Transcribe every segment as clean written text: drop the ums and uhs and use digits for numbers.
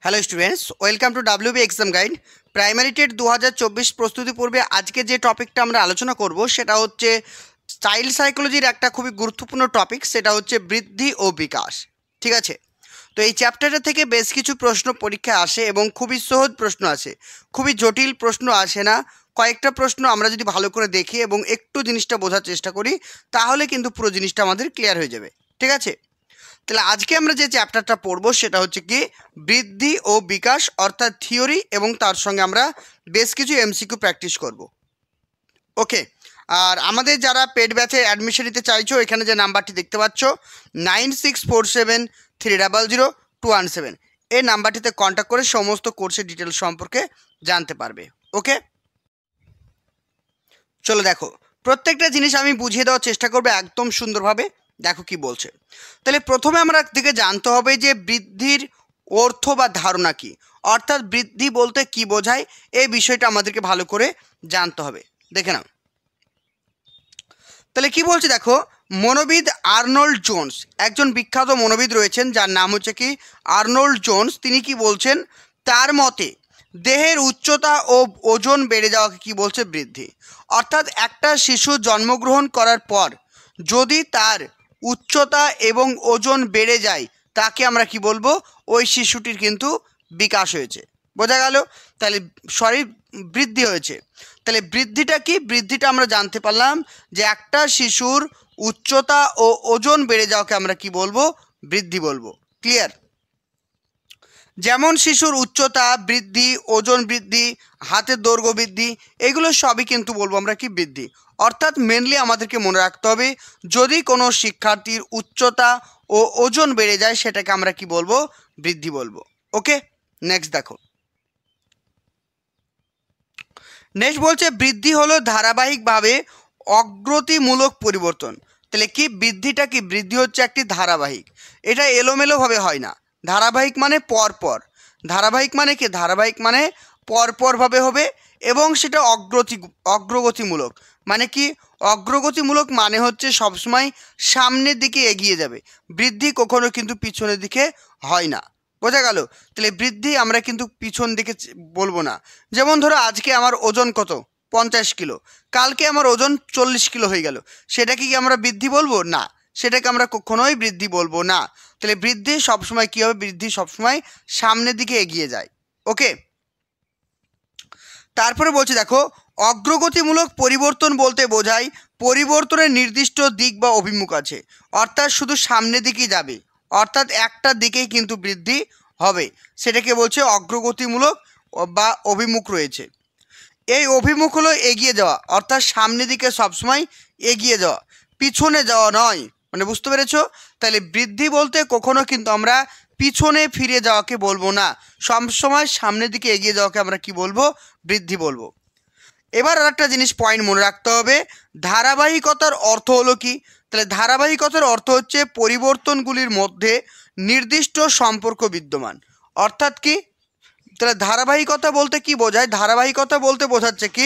Hello students, welcome to WB exam guide. Primary TET 2024 প্রস্তুতি পূর্বে আজকে যে টপিকটা আমরা আলোচনা করব সেটা হচ্ছে চাইল্ড সাইকোলজির একটা খুবই গুরুত্বপূর্ণ টপিক, সেটা হচ্ছে বৃদ্ধি ও বিকাশ। ঠিক আছে, তো এই চ্যাপ্টারটা থেকে বেশ কিছু প্রশ্ন পরীক্ষা আসে এবং খুবই সহজ প্রশ্ন আসে, খুবই জটিল প্রশ্ন আসে না। কয়েকটা প্রশ্ন আমরা যদি ভালো করে দেখি এবং একটু জিনিসটা বোঝার চেষ্টা করি তাহলে কিন্তু পুরো জিনিসটা আমাদের ক্লিয়ার হয়ে যাবে। ঠিক আছে, তাহলে আজকে আমরা যে চ্যাপ্টারটা পড়বো সেটা হচ্ছে কি বৃদ্ধি ও বিকাশ, অর্থাৎ থিওরি, এবং তার সঙ্গে আমরা বেশ কিছু এমসিকিউ প্র্যাকটিস করব। ওকে, আর আমাদের যারা পেড ব্যাচে অ্যাডমিশন নিতে চাইছো, এখানে যে নাম্বারটি দেখতে পাচ্ছ 9647300217, এই নাম্বারটিতে কন্ট্যাক্ট করে সমস্ত কোর্সের ডিটেলস সম্পর্কে জানতে পারবে। ওকে, চলো দেখো, প্রত্যেকটা জিনিস আমি বুঝিয়ে দেওয়ার চেষ্টা করবো একদম সুন্দরভাবে। দেখো কি বলছে। তাহলে প্রথমে আমরা দিকে জানতে হবে যে বৃদ্ধির অর্থ বা ধারণা কি, অর্থাৎ বৃদ্ধি বলতে কি বোঝায়, এই বিষয়টা আমাদেরকে ভালো করে জানতে হবে। দেখে নাও, তাহলে কি বলছে দেখো, মনোবিদ আর্নল্ড জোন্স, একজন বিখ্যাত মনোবিদ রয়েছেন যার নাম হচ্ছে কি আর্নল্ড জোন্স। তিনি কি বলছেন, তার মতে দেহের উচ্চতা ও ওজন বেড়ে যাওয়াকে কি বলছে, বৃদ্ধি। অর্থাৎ একটা শিশু জন্মগ্রহণ করার পর যদি তার উচ্চতা এবং ওজন বেড়ে যায় তাকে আমরা কি বলবো, ওই শিশুটির কিন্তু বিকাশ হয়েছে। বোঝা গেল? তাহলে শরীর বৃদ্ধি হয়েছে। তাহলে বৃদ্ধিটা কি, বৃদ্ধিটা আমরা জানতে পারলাম যে একটা শিশুর উচ্চতা ও ওজন বেড়ে যাওয়াকে আমরা কি বলবো, বৃদ্ধি বলবো। ক্লিয়ার? যেমন শিশুর উচ্চতা বৃদ্ধি, ওজন বৃদ্ধি, হাতের দৈর্ঘ্য বৃদ্ধি, এগুলো সবই কিন্তু বলবো আমরা কি, বৃদ্ধি। অর্থাৎ মেনলি আমাদেরকে মনে রাখতে হবে, যদি কোনো শিক্ষার্থীর উচ্চতা ও ওজন বেড়ে যায় সেটাকে আমরা কি বলবো, বৃদ্ধি বলবো। ওকে, নেক্সট দেখো। নেক্সট বলছে বৃদ্ধি হলো ধারাবাহিকভাবে অগ্রতিমূলক পরিবর্তন। তাহলে কি বৃদ্ধিটা কি, বৃদ্ধি হচ্ছে একটি ধারাবাহিক, এটা এলোমেলোভাবে হয় না। ধারাবাহিক মানে পরপর, ধারাবাহিক মানে কি, ধারাবাহিক মানে পরপরভাবে হবে এবং সেটা অগ্রগতিমূলক। মানে কি, অগ্রগতিমূলক মানে হচ্ছে সবসময় সামনের দিকে এগিয়ে যাবে। বৃদ্ধি কখনো কিন্তু পিছনের দিকে হয় না। বোঝা গেল? তাহলে বৃদ্ধি আমরা কিন্তু পিছন দিকে বলবো না। যেমন ধরো আজকে আমার ওজন কত, 50 কিলো, কালকে আমার ওজন 40 কিলো হয়ে গেল, সেটাকে কি আমরা বৃদ্ধি বলবো? না, সেটাকে আমরা কখনোই বৃদ্ধি বলবো না। তাহলে বৃদ্ধি সবসময় কী হবে, বৃদ্ধি সবসময় সামনের দিকে এগিয়ে যায়। ওকে, তারপরে বলছি দেখো, অগ্রগতিমূলক পরিবর্তন বলতে বোঝায় পরিবর্তনের নির্দিষ্ট দিক বা অভিমুখ আছে, অর্থাৎ শুধু সামনের দিকেই যাবে, অর্থাৎ একটা দিকেই কিন্তু বৃদ্ধি হবে, সেটাকে বলছে অগ্রগতিমূলক বা অভিমুখ রয়েছে। এই অভিমুখ হলো এগিয়ে যাওয়া, অর্থাৎ সামনের দিকে সবসময় এগিয়ে যাওয়া, পিছনে যাওয়া নয়। মানে বুঝতে পেরেছো? তাহলে বৃদ্ধি বলতে কখনো কিন্তু আমরা পিছনে ফিরে যাওয়াকে বলবো না, সবসময় সামনের দিকে এগিয়ে যাওয়াকে আমরা কি বলবো, বৃদ্ধি বলবো। এবার আর একটা জিনিস পয়েন্ট মনে রাখতে হবে, ধারাবাহিকতার অর্থ হলো কি। তাহলে ধারাবাহিকতার অর্থ হচ্ছে পরিবর্তনগুলির মধ্যে নির্দিষ্ট সম্পর্ক বিদ্যমান। অর্থাৎ কি, তাহলে ধারাবাহিকতা বলতে কি বোঝায়, ধারাবাহিকতা বলতে বোঝাচ্ছে কি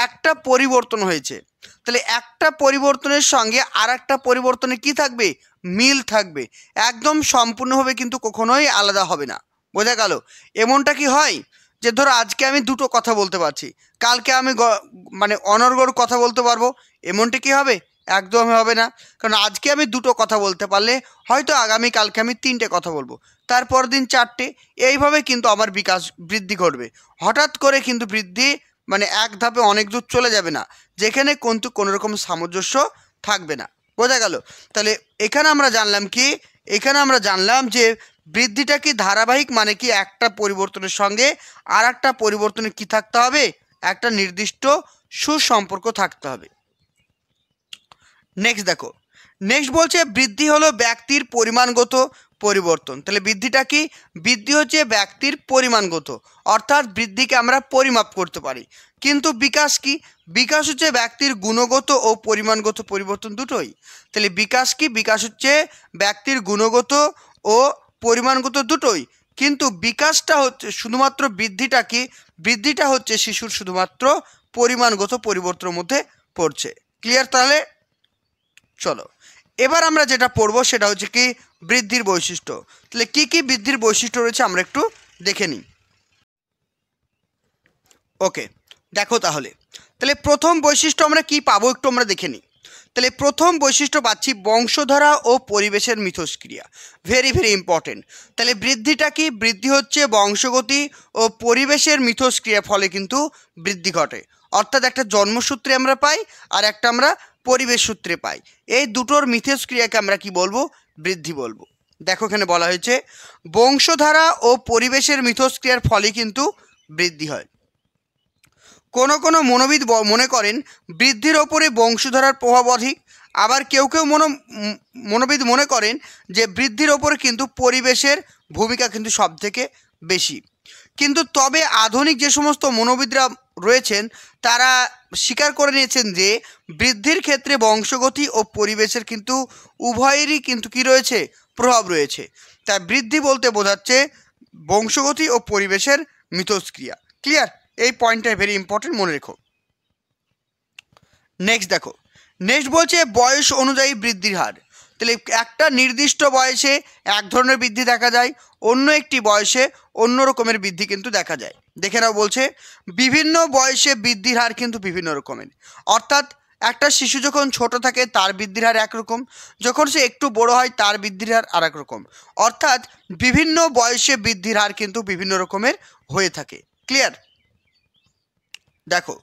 একটা পরিবর্তন হয়েছে, তাহলে একটা পরিবর্তনের সঙ্গে আর একটা পরিবর্তনে কি থাকবে, মিল থাকবে, একদম সম্পূর্ণভাবে কিন্তু কখনোই আলাদা হবে না। বোঝা গেল? এমনটা কি হয় যে ধরো আজকে আমি দুটো কথা বলতে পারছি, কালকে আমি মানে অনর্গল কথা বলতে পারবো, এমনটা কি হবে? একদম হবে না। কারণ আজকে আমি দুটো কথা বলতে পারলে হয়তো আগামীকালকে আমি 3টে কথা বলবো, তারপর দিন 4টে, এইভাবে কিন্তু আমার বিকাশ বৃদ্ধি ঘটবে। হঠাৎ করে কিন্তু বৃদ্ধি মানে এক ধাপে অনেক দূর চলে যাবে না, যেখানে কিন্তু কোনো রকম সামঞ্জস্য থাকবে না। বোঝা গেল? তাহলে এখানে আমরা জানলাম কি, এখানে আমরা জানলাম যে বৃদ্ধিটা কি ধারাবাহিক, মানে কি একটা পরিবর্তনের সঙ্গে আর একটা পরিবর্তনের কি থাকতে হবে, একটা নির্দিষ্ট সুসম্পর্ক থাকতে হবে। নেক্সট দেখো, নেক্সট বলছে বৃদ্ধি হলো ব্যক্তির পরিমাণগত পরিবর্তন। তাহলে বৃদ্ধিটা কি, বৃদ্ধি হচ্ছে ব্যক্তির পরিমাণগত, অর্থাৎ বৃদ্ধিকে আমরা পরিমাপ করতে পারি। কিন্তু বিকাশ কি, বিকাশ হচ্ছে ব্যক্তির গুণগত ও পরিমাণগত পরিবর্তন দুটোই। তাহলে বিকাশ কি, বিকাশ হচ্ছে ব্যক্তির গুণগত ও পরিমাণগত দুটোই, কিন্তু বিকাশটা হচ্ছে শুধুমাত্র, বৃদ্ধিটা কি, বৃদ্ধিটা হচ্ছে শিশুর শুধুমাত্র পরিমাণগত পরিবর্তনের মধ্যে পড়ছে। ক্লিয়ার? তাহলে চলো এবার আমরা যেটা পড়বো সেটা হচ্ছে কি বৃদ্ধির বৈশিষ্ট্য। তাহলে কি কি বৃদ্ধির বৈশিষ্ট্য রয়েছে আমরা একটু দেখে নিই। ওকে, দেখো তাহলে প্রথম বৈশিষ্ট্য আমরা কি পাবো একটু আমরা দেখে নিই। তাহলে প্রথম বৈশিষ্ট্য পাচ্ছি বংশধারা ও পরিবেশের মিথস্ক্রিয়া, ভেরি ভেরি ইম্পর্টেন্ট। তাহলে বৃদ্ধিটা কি? বৃদ্ধি হচ্ছে বংশগতি ও পরিবেশের মিথস্ক্রিয়ার ফলে কিন্তু বৃদ্ধি ঘটে, অর্থাৎ একটা জন্মসূত্রে আমরা পাই আর একটা আমরা পরিবেশ সূত্রে পাই। এই দুটোর মিথস্ক্রিয়াকে আমরা কি বলবো? বৃদ্ধি বলবো। দেখো এখানে বলা হয়েছে বংশধারা ও পরিবেশের মিথস্ক্রিয়ার ফলে কিন্তু বৃদ্ধি হয়। কোনো মনোবিদ মনে করেন বৃদ্ধির ওপরে বংশধারার প্রভাব অধিক, আবার কেউ মনোবিদ মনে করেন যে বৃদ্ধির ওপরে কিন্তু পরিবেশের ভূমিকা কিন্তু সবথেকে বেশি। কিন্তু তবে আধুনিক যে সমস্ত মনোবিদরা রয়েছেন তারা স্বীকার করে নিয়েছেন যে বৃদ্ধির ক্ষেত্রে বংশগতি ও পরিবেশের কিন্তু উভয়েরই কিন্তু কি রয়েছে? প্রভাব রয়েছে। তাই বৃদ্ধি বলতে বোঝাচ্ছে বংশগতি ও পরিবেশের মিথস্ক্রিয়া। ক্লিয়ার? এই পয়েন্টটা ভেরি ইম্পর্টেন্ট, মনে রেখো। নেক্সট দেখো, নেক্সট বলছে বয়স অনুযায়ী বৃদ্ধির হার। তাহলে একটা নির্দিষ্ট বয়সে এক ধরনের বৃদ্ধি দেখা যায়, অন্য একটি বয়সে অন্য রকমের বৃদ্ধি কিন্তু দেখা যায়। দেখে নাও, বলছে বিভিন্ন বয়সে বৃদ্ধির হার কিন্তু বিভিন্ন রকমের। অর্থাৎ একটা শিশু যখন ছোট থাকে তার বৃদ্ধির হার একরকম, যখন সে একটু বড় হয় তার বৃদ্ধির হার আর এক রকম। অর্থাৎ বিভিন্ন বয়সে বৃদ্ধির হার কিন্তু বিভিন্ন রকমের হয়ে থাকে। ক্লিয়ার? দেখো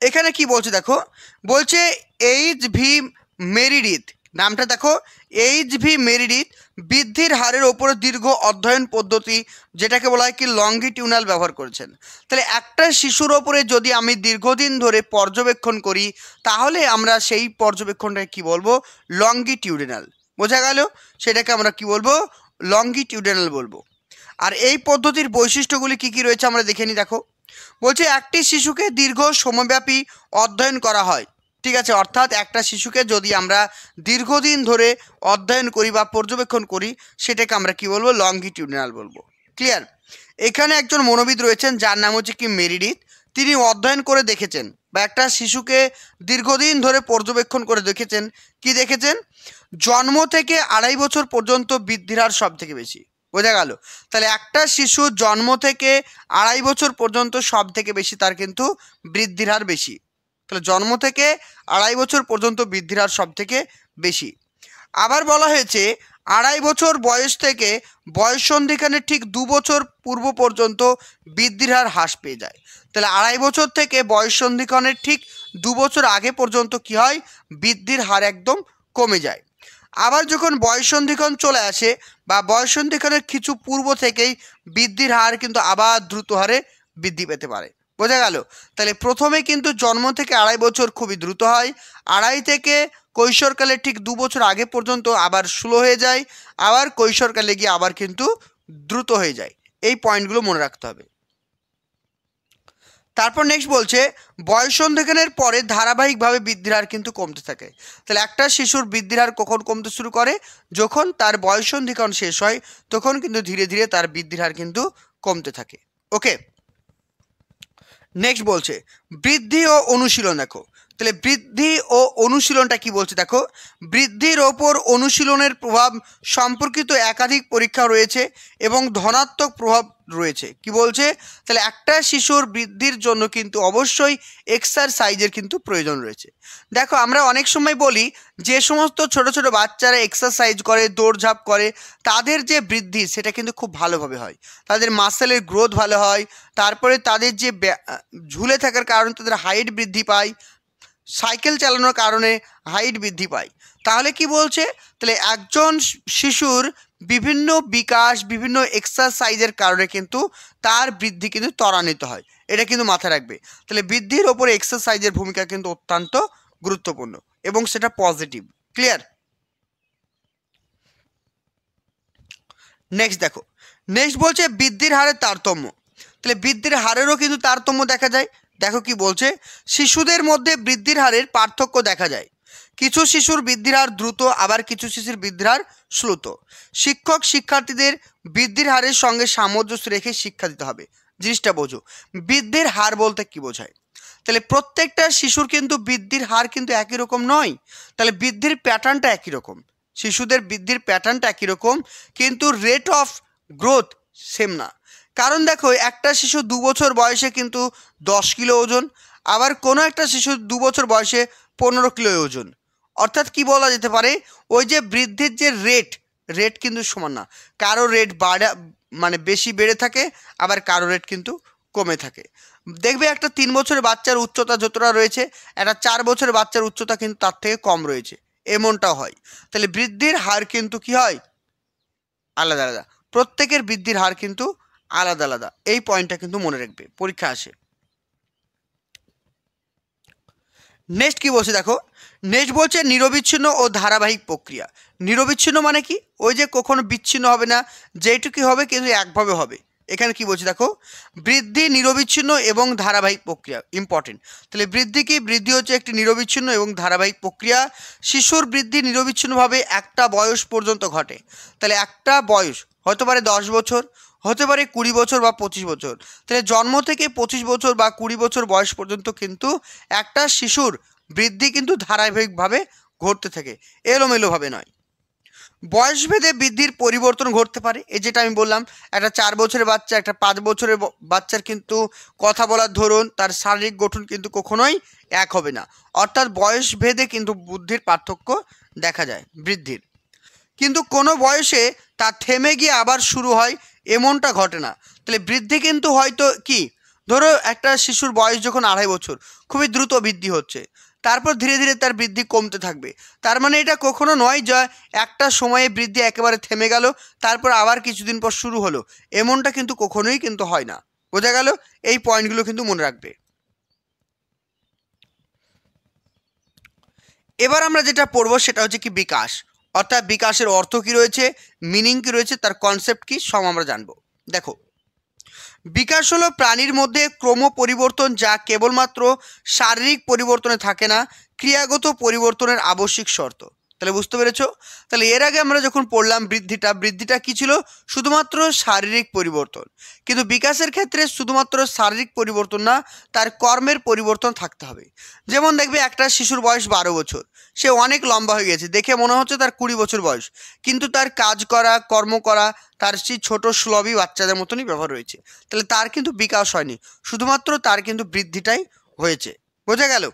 এখানে কি বলছে, দেখো বলছে এইচ.ভি. মেরিডিথ, নামটা দেখো, এইচ.ভি. মেরিডিথ বৃদ্ধির হারের ওপরে দীর্ঘ অধ্যয়ন পদ্ধতি যেটাকে বলা হয় কি লঙ্গিটিউডাল ব্যবহার করেছেন। তাহলে একটা শিশুর ওপরে যদি আমি দীর্ঘদিন ধরে পর্যবেক্ষণ করি তাহলে আমরা সেই পর্যবেক্ষণটাকে কি বলবো? লঙ্গিটিউডাল। বোঝা গেল? সেটাকে আমরা কি বলবো? লঙ্গিটিউডাল বলবো। আর এই পদ্ধতির বৈশিষ্ট্যগুলি কি কি রয়েছে আমরা দেখে নিই। দেখো বলছে একটি শিশুকে দীর্ঘ সময়ব্যাপী অধ্যয়ন করা হয়। ঠিক আছে, অর্থাৎ একটা শিশুকে যদি আমরা দীর্ঘদিন ধরে অধ্যয়ন করি বা পর্যবেক্ষণ করি সেটাকে আমরা কি বলবো? লঙ্গিটিউডাল বলবো। ক্লিয়ার? এখানে একজন মনোবিদ রয়েছেন যার নাম হচ্ছে কি মেরিডিথ। তিনি অধ্যয়ন করে দেখেছেন বা একটা শিশুকে দীর্ঘদিন ধরে পর্যবেক্ষণ করে দেখেছেন। কি দেখেছেন? জন্ম থেকে 2.5 বছর পর্যন্ত বৃদ্ধির হার সব থেকে বেশি। বোঝা গেল? তাহলে একটা শিশু জন্ম থেকে 2.5 বছর পর্যন্ত সব থেকে বেশি তার কিন্তু বৃদ্ধির হার বেশি। তাহলে জন্ম থেকে 2.5 বছর পর্যন্ত বৃদ্ধির হার সব থেকে বেশি। আবার বলা হয়েছে 2.5 বছর বয়স থেকে বয়ঃসন্ধিখানের ঠিক 2 বছর পূর্ব পর্যন্ত বৃদ্ধির হার হ্রাস পেয়ে যায়। তাহলে 2.5 বছর থেকে বয়ঃসন্ধিক্ষণের ঠিক 2 বছর আগে পর্যন্ত কি হয়? বৃদ্ধির হার একদম কমে যায়। আবার যখন বয়ঃসন্ধিক্ষণ চলে আসে বা বয়ঃসন্ধিক্ষণের কিছু পূর্ব থেকেই বৃদ্ধির হার কিন্তু আবার দ্রুত হারে বৃদ্ধি পেতে পারে। বোঝা গেল? তাহলে প্রথমে কিন্তু জন্ম থেকে 2.5 বছর খুবই দ্রুত হয়, 2.5 থেকে কৈশোরকালের ঠিক 2 বছর আগে পর্যন্ত আবার স্লো হয়ে যায়, আবার কৈশোরকালে গিয়ে আবার কিন্তু দ্রুত হয়ে যায়। এই পয়েন্টগুলো মনে রাখতে হবে। তারপর নেক্সট বলছে বয়ঃসন্ধিক্ষণের পরে ধারাবাহিকভাবে বৃদ্ধির হার কিন্তু কমতে থাকে। তাহলে একটা শিশুর বৃদ্ধির হার কখন কমতে শুরু করে? যখন তার বয়ঃসন্ধিক্ষণ শেষ হয় তখন কিন্তু ধীরে ধীরে তার বৃদ্ধির হার কিন্তু কমতে থাকে। ওকে, নেক্সট বলছে বৃদ্ধি ও অনুশীলন। দেখো তাহলে বৃদ্ধি ও অনুশীলনটা কি বলছে, দেখো বৃদ্ধির ওপর অনুশীলনের প্রভাব সম্পর্কিত একাধিক পরীক্ষা রয়েছে এবং ধনাত্মক প্রভাব রয়েছে। কি বলছে? তাহলে একটা শিশুর বৃদ্ধির জন্য কিন্তু অবশ্যই এক্সারসাইজের কিন্তু প্রয়োজন রয়েছে। দেখো আমরা অনেক সময় বলি যে সমস্ত ছোট ছোট বাচ্চারা এক্সারসাইজ করে, দৌড়ঝাঁপ করে, তাদের যে বৃদ্ধি সেটা কিন্তু খুব ভালোভাবে হয়, তাদের মাসেলের গ্রোথ ভালো হয়, তারপরে তাদের যে ঝুলে থাকার কারণে তাদের হাইট বৃদ্ধি পায়, সাইকেল চালানোর কারণে হাইট বৃদ্ধি পায়। তাহলে কি বলছে? তাহলে একজন শিশুর বিভিন্ন বিকাশ, বিভিন্ন এক্সারসাইজের কারণে কিন্তু তার বৃদ্ধি কিন্তু ত্বরান্বিত হয়। এটা কিন্তু মাথায় রাখবে। তাহলে বৃদ্ধির ওপরে এক্সারসাইজের ভূমিকা কিন্তু অত্যন্ত গুরুত্বপূর্ণ এবং সেটা পজিটিভ। ক্লিয়ার? নেক্সট দেখো, নেক্সট বলছে বৃদ্ধির হারের তারতম্য। তাহলে বৃদ্ধির হারেরও কিন্তু তারতম্য দেখা যায়। দেখো কি বলছে, শিশুদের মধ্যে বৃদ্ধির হারের পার্থক্য দেখা যায়। কিছু শিশুর বৃদ্ধির হার দ্রুত, আবার কিছু শিশুর বৃদ্ধির হার শ্লুত। শিক্ষক শিক্ষার্থীদের বৃদ্ধির হারের সঙ্গে সামঞ্জস্য রেখে শিক্ষা দিতে হবে। জিনিসটা বোঝো, বৃদ্ধির হার বলতে কি বোঝায়? তাহলে প্রত্যেকটা শিশুর কিন্তু বৃদ্ধির হার কিন্তু একই রকম নয়। তাহলে বৃদ্ধির প্যাটার্নটা একই রকম, শিশুদের বৃদ্ধির প্যাটার্নটা একই রকম, কিন্তু রেট অফ গ্রোথ সেম না। কারণ দেখো একটা শিশু 2 বছর বয়সে কিন্তু 10 কিলো ওজন, আবার কোনো একটা শিশু 2 বছর বয়সে 15 কিলো ওজন। অর্থাৎ কি বলা যেতে পারে, ওই যে বৃদ্ধির যে রেট কিন্তু সমান না, কারো রেট মানে বেশি বেড়ে থাকে, আবার কারো রেট কিন্তু কমে থাকে। দেখবে একটা 3 বছরের বাচ্চার উচ্চতা যতটা রয়েছে, একটা 4 বছরের বাচ্চার উচ্চতা কিন্তু তার থেকে কম রয়েছে, এমনটাও হয়। তাহলে বৃদ্ধির হার কিন্তু কি হয়, আলাদা আলাদা। প্রত্যেকের বৃদ্ধির হার কিন্তু আলাদা আলাদা, এই পয়েন্টটা কিন্তু মনে রাখবে, পরীক্ষা আসে। নেক্সট কি বলছে দেখো, নেক্সট বলছে নিরবিচ্ছিন্ন ও ধারাবাহিক প্রক্রিয়া। নিরবিচ্ছিন্ন মানে কি, ওই যে কখনো বিচ্ছিন্ন হবে না, যেটুকু হবে কিন্তু একভাবে হবে। এখানে কি বলছে দেখো, বৃদ্ধি নিরবিচ্ছিন্ন এবং ধারাবাহিক প্রক্রিয়া, ইম্পর্টেন্ট। তাহলে বৃদ্ধি কি, বৃদ্ধি হচ্ছে একটি নিরবিচ্ছিন্ন এবং ধারাবাহিক প্রক্রিয়া। শিশুর বৃদ্ধি নিরবিচ্ছিন্নভাবে একটা বয়স পর্যন্ত ঘটে। তাহলে একটা বয়স হতে পারে 10 বছর, হতে পারে 20 বছর বা 25 বছর। তাহলে জন্ম থেকে 25 বছর বা 20 বছর বয়স পর্যন্ত কিন্তু একটা শিশুর বৃদ্ধি কিন্তু ধারাবাহিকভাবে ঘটতে থাকে, এলোমেলোভাবে নয়। বয়সভেদে বৃদ্ধির পরিবর্তন ঘটতে পারে, এই যেটা আমি বললাম, একটা 4 বছরের বাচ্চা, একটা 5 বছরের বাচ্চার কিন্তু কথা বলার ধরন, তার শারীরিক গঠন কিন্তু কখনোই এক হবে না। অর্থাৎ বয়সভেদে কিন্তু বুদ্ধির পার্থক্য দেখা যায় বৃদ্ধির। কিন্তু কোনো বয়সে তা থেমে গিয়ে আবার শুরু হয়, এমনটা ঘটে না। তাহলে বৃদ্ধি কিন্তু হয়তো কি, ধরো একটা শিশুর বয়স যখন 2.5 বছর, খুবই দ্রুত বৃদ্ধি হচ্ছে, তারপর ধীরে ধীরে তার বৃদ্ধি কমতে থাকবে। তার মানে এটা কখনো নয় যে একটা সময়ে বৃদ্ধি একেবারে থেমে গেল, তারপর আবার কিছুদিন পর শুরু হলো, এমনটা কিন্তু কখনোই কিন্তু হয় না। বোঝা গেল? এই পয়েন্টগুলো কিন্তু মনে রাখবে। এবার আমরা যেটা পড়বো সেটা হচ্ছে কি বিকাশ, অর্থাৎ বিকাশের অর্থ কি রয়েছে, মিনিং কি রয়েছে, তার কনসেপ্ট কি, সব আমরা জানবো। দেখো, বিকাশ হলো প্রাণীর মধ্যে ক্রম পরিবর্তন, যা কেবলমাত্র শারীরিক পরিবর্তনে থাকে না, ক্রিয়াগত পরিবর্তনের আবশ্যিক শর্ত। তাহলে বুঝতে পেরেছো? তাহলে এর আগে আমরা যখন পড়লাম বৃদ্ধিটা কি ছিল, শুধুমাত্র শারীরিক পরিবর্তন। কিন্তু বিকাশের ক্ষেত্রে শুধুমাত্র শারীরিক পরিবর্তন না, তার কর্মের পরিবর্তন থাকতে হবে। যেমন দেখবে একটা শিশুর বয়স 12 বছর, সে অনেক লম্বা হয়ে গেছে, দেখে মনে হচ্ছে তার 20 বছর বয়স, কিন্তু তার কাজ করা, কর্ম করা তার সেই ছোট শ্লবী বাচ্চাদের মতনই ব্যবহার রয়েছে। তাহলে তার কিন্তু বিকাশ হয়নি, শুধুমাত্র তার কিন্তু বৃদ্ধিটাই হয়েছে। বোঝা গেল?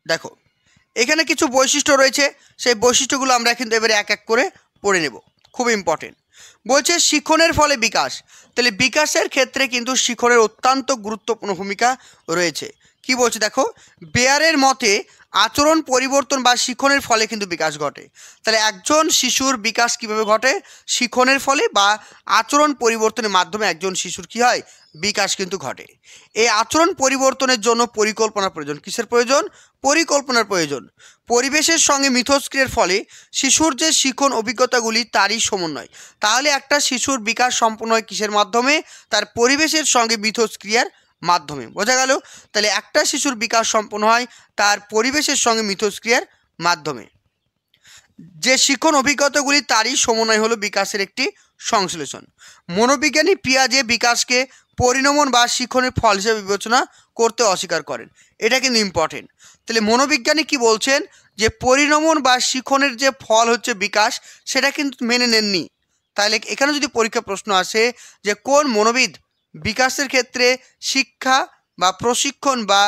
দেখো, এখানে কিছু বৈশিষ্ট্য রয়েছে, সেই বৈশিষ্ট্যগুলো আমরা কিন্তু এবারে এক এক করে পড়ে নেব, খুব ইম্পর্টেন্ট। বলছে শিক্ষণের ফলে বিকাশ। তাহলে বিকাশের ক্ষেত্রে কিন্তু শিক্ষণের অত্যন্ত গুরুত্বপূর্ণ ভূমিকা রয়েছে। কি বলছে দেখো, বেয়ারের মতে আচরণ পরিবর্তন বা শিক্ষণের ফলে কিন্তু বিকাশ ঘটে। তাহলে একজন শিশুর বিকাশ কিভাবে ঘটে, শিক্ষণের ফলে বা আচরণ পরিবর্তনের মাধ্যমে একজন শিশুর কি হয়, বিকাশ কিন্তু ঘটে। এই আচরণ পরিবর্তনের জন্য পরিকল্পনার প্রয়োজন। কিসের প্রয়োজন? পরিকল্পনার প্রয়োজন। পরিবেশের সঙ্গে মিথস্ক্রিয়ার ফলে শিশুর যে শিক্ষণ অভিজ্ঞতাগুলি তারই সমন্বয়। তাহলে একটা শিশুর বিকাশ সম্পন্ন হয় কিসের মাধ্যমে, তার পরিবেশের সঙ্গে মিথস্ক্রিয়ার মাধ্যমে। বোঝা গেল? তাহলে একটা শিশুর বিকাশ সম্পন্ন হয় তার পরিবেশের সঙ্গে মিথস্ক্রিয়ার মাধ্যমে। যে শিক্ষণ অভিজ্ঞতাগুলি তারই সমন্বয় হলো বিকাশের একটি সংশ্লেষণ। মনোবিজ্ঞানী পিয়াজে বিকাশকে পরিণমন বা শিক্ষণের ফল হিসেবে বিবেচনা করতে অস্বীকার করেন। এটা কিন্তু ইম্পর্টেন্ট। তাহলে মনোবিজ্ঞানী কি বলছেন, যে পরিণমন বা শিক্ষণের যে ফল হচ্ছে বিকাশ, সেটা কিন্তু মেনে নেননি। তাহলে এখানে যদি পরীক্ষা প্রশ্ন আসে যে কোন মনোবিদ বিকাশের ক্ষেত্রে শিক্ষা বা প্রশিক্ষণ বা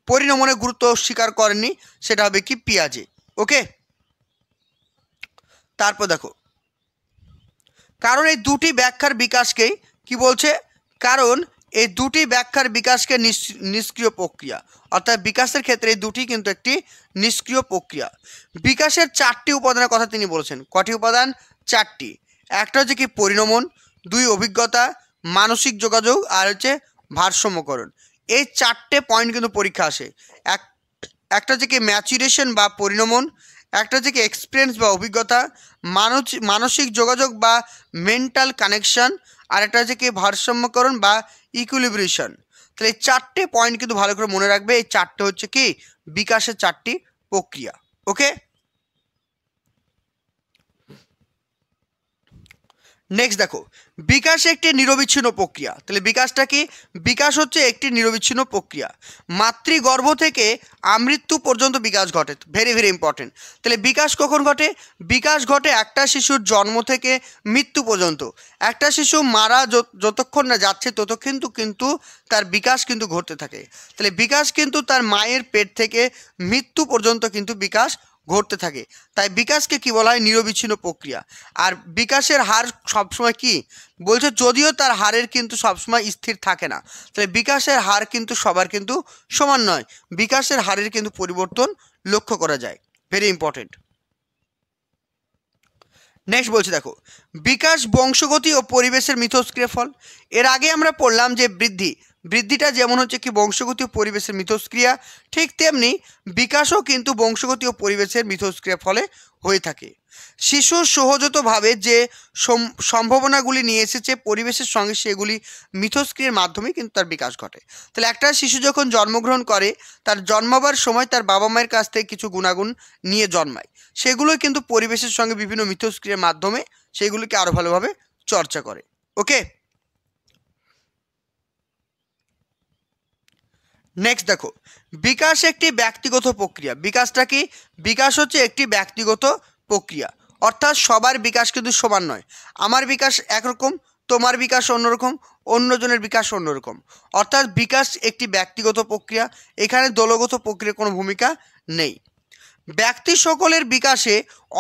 পরিণমনের গুরুত্ব স্বীকার করেননি, সেটা হবে কি পিয়াজে। ওকে, তারপর দেখো, কারণ এই দুটি ব্যাখ্যার বিকাশকেই কি বলছে, কারণ এই দুটি ব্যাখ্যার বিকাশকে নিষ্ক্রিয় প্রক্রিয়া। অর্থাৎ বিকাশের ক্ষেত্রে এই দুটি কিন্তু একটি নিষ্ক্রিয় প্রক্রিয়া। বিকাশের 4টি উপাদানের কথা তিনি বলেছেন। কটি উপাদান? 4টি। একটা হচ্ছে কি পরিণমন, 2 অভিজ্ঞতা, মানসিক যোগাযোগ, আর হচ্ছে ভারসাম্যকরণ। এই 4টে পয়েন্ট কিন্তু পরীক্ষা আসে। একটা হচ্ছে কি ম্যাচুরেশন বা পরিণমন, একটা হচ্ছে কি এক্সপিরিয়েন্স বা অভিজ্ঞতা, মানসিক যোগাযোগ বা মেন্টাল কানেকশন, আর একটা হচ্ছে কি ভারসাম্যকরণ বা ইকুইলিব্রেশন। তাহলে এই 4টে পয়েন্ট কিন্তু ভালো করে মনে রাখবে। এই 4টে হচ্ছে কি বিকাশের 4টি প্রক্রিয়া। ওকে, নেক্সট দেখো, বিকাশ একটি নিরবিচ্ছিন্ন প্রক্রিয়া। তাহলে বিকাশটা কি? বিকাশ হচ্ছে একটি নিরবিচ্ছিন্ন প্রক্রিয়া। মাতৃগর্ভ থেকে আমৃত্যু পর্যন্ত বিকাশ ঘটে, ভেরি ভেরি ইম্পর্টেন্ট। তাহলে বিকাশ কখন ঘটে? বিকাশ ঘটে একটা শিশুর জন্ম থেকে মৃত্যু পর্যন্ত। একটা শিশু মারা যতক্ষণ না যাচ্ছে ততক্ষণ কিন্তু তার বিকাশ কিন্তু ঘটতে থাকে। তাহলে বিকাশ কিন্তু তার মায়ের পেট থেকে মৃত্যু পর্যন্ত কিন্তু বিকাশ ঘটতে থাকে। তাই বিকাশকে কি বলা হয়? নিরবিচ্ছিন্ন প্রক্রিয়া। আর বিকাশের হার সবসময় কি বলছে? যদিও তার হারের কিন্তু সবসময় স্থির থাকে না। তাহলে বিকাশের হার কিন্তু সবার কিন্তু সমান নয়, বিকাশের হারের কিন্তু পরিবর্তন লক্ষ্য করা যায়, ভেরি ইম্পর্টেন্ট। নেক্সট বলছে দেখো, বিকাশ বংশগতি ও পরিবেশের মিথস্ক্রিয়া ফল। এর আগে আমরা পড়লাম যে বৃদ্ধিটা যেমন হচ্ছে কি বংশগতি ও পরিবেশের মিথস্ক্রিয়া, ঠিক তেমনি বিকাশও কিন্তু বংশগতি ও পরিবেশের মিথস্ক্রিয়া ফলে হয়ে থাকে। শিশু সহজাতভাবে যে সম্ভাবনাগুলি নিয়ে এসেছে পরিবেশের সঙ্গে, সেগুলি মিথস্ক্রিয়ার মাধ্যমে কিন্তু তার বিকাশ ঘটে। তাহলে একটা শিশু যখন জন্মগ্রহণ করে, তার জন্মাবার সময় তার বাবা মায়ের কাছ থেকে কিছু গুণাগুণ নিয়ে জন্মায়, সেগুলোই কিন্তু পরিবেশের সঙ্গে বিভিন্ন মিথস্ক্রিয়ার মাধ্যমে সেগুলিকে আরও ভালোভাবে চর্চা করে। ওকে, নেক্সট দেখো, বিকাশ একটি ব্যক্তিগত প্রক্রিয়া। বিকাশটা কি? বিকাশ হচ্ছে একটি ব্যক্তিগত প্রক্রিয়া, অর্থাৎ সবার বিকাশ কিন্তু সমান নয়। আমার বিকাশ একরকম, তোমার বিকাশ অন্যরকম, অন্যজনের বিকাশ অন্যরকম। অর্থাৎ বিকাশ একটি ব্যক্তিগত প্রক্রিয়া, এখানে দলগত প্রক্রিয়ার কোনো ভূমিকা নেই। ব্যক্তি সকলের বিকাশে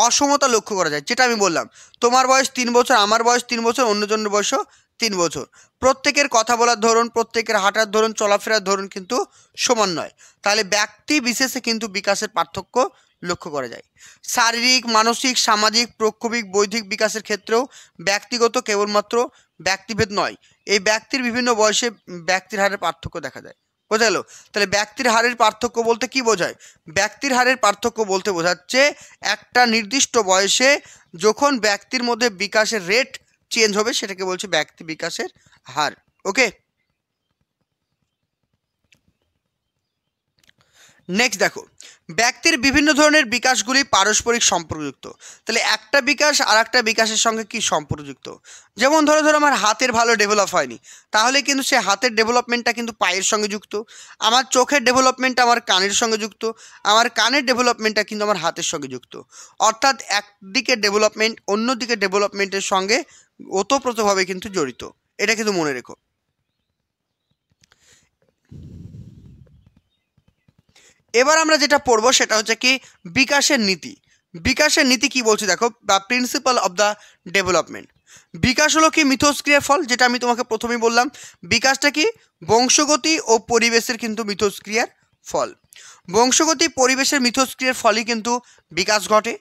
অসমতা লক্ষ্য করা যায়, যেটা আমি বললাম, তোমার বয়স 3 বছর, আমার বয়স 3 বছর, অন্যজনের বয়সও 3 বছর। প্রত্যেকের কথা বলার ধরন, প্রত্যেকের হাঁটার ধরন, চলাফেরার ধরন কিন্তু সমান নয়। তাহলে ব্যক্তি বিশেষে কিন্তু বিকাশের পার্থক্য লক্ষ্য করা যায়। শারীরিক, মানসিক, সামাজিক, প্রক্ষোভিক, বৌদ্ধিক বিকাশের ক্ষেত্রেও ব্যক্তিগত কেবলমাত্র ব্যক্তিভেদ নয়, এই ব্যক্তির বিভিন্ন বয়সে ব্যক্তির হারের পার্থক্য দেখা যায়। বোঝা গেল? তাহলে ব্যক্তির হারের পার্থক্য বলতে কি বোঝায়? ব্যক্তির হারের পার্থক্য বলতে বোঝাচ্ছে একটা নির্দিষ্ট বয়সে যখন ব্যক্তির মধ্যে বিকাশের রেট চেঞ্জ হবে, সেটাকে বলছে ব্যক্তি বিকাশের হার। ওকে, নেক্সট দেখো, ব্যক্তির বিভিন্ন ধরনের বিকাশগুলি পারস্পরিক সম্পর্কযুক্ত। তাহলে একটা বিকাশ আর একটা বিকাশের সঙ্গে কি সম্পর্কযুক্ত? যেমন ধরো আমার হাতের ভালো ডেভেলপ হয়নি, তাহলে কিন্তু সে হাতের ডেভেলপমেন্টটা কিন্তু পায়ের সঙ্গে যুক্ত। আমার চোখের ডেভেলপমেন্টটা আমার কানের সঙ্গে যুক্ত, আমার কানের ডেভেলপমেন্টটা কিন্তু আমার হাতের সঙ্গে যুক্ত। অর্থাৎ একদিকে ডেভেলপমেন্ট অন্যদিকে ডেভেলপমেন্টের সঙ্গে ওতপ্রোতভাবে কিন্তু জড়িত, এটা কিন্তু মনে রেখো। এবার আমরা যেটা পড়বো সেটা হচ্ছে কি বিকাশের নীতি। বিকাশের নীতি কি বলছে দেখো, the principle of the development. বিকাশ হলো কি মিথস্ক্রিয়ার ফল, যেটা আমি তোমাকে প্রথমেই বললাম। বিকাশটা কি? বংশগতি ও পরিবেশের কিন্তু মিথস্ক্রিয়ার ফল। বংশগতি, পরিবেশের মিথস্ক্রিয়ার ফলই কিন্তু বিকাশ ঘটে।